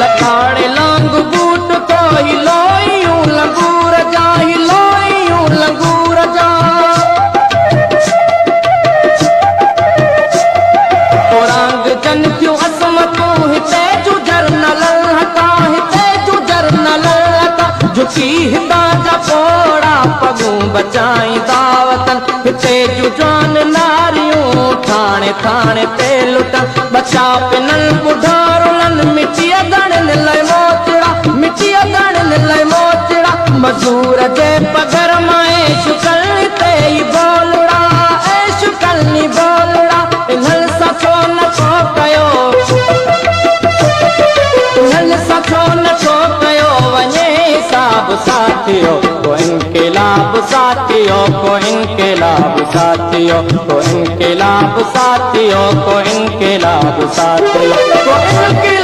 लताड़े लांग boot कोई लोयूं लंगूर जा ही लोयूं लंगूर जा रंग जन क्यों असमतूं हिते जुजर न ललहका हिते जुजर न ललहका झुकी हितां जा पोड़ा पगूं बचाईंदा वतन हिते जुजान नारियूं थाणे थाणे ते लुटन बचा पिनल बुढारुलन मिटीअ गणन लाइ मोचड़ा मिटीअ गणन लाइ मोचड़ा मज़ूर जे पगर मां ऐश कलनी ते ई बोलड़ा ऐश कलनी बोलड़ा इन्हनि सां छो नथो कयो इन्हनि सां छो नथो कयो वञे हिसाब साथियो को इनकलाब साथियो को इनकलाब साथियो को इनकलाब साथियो को इनकलाब साथियो को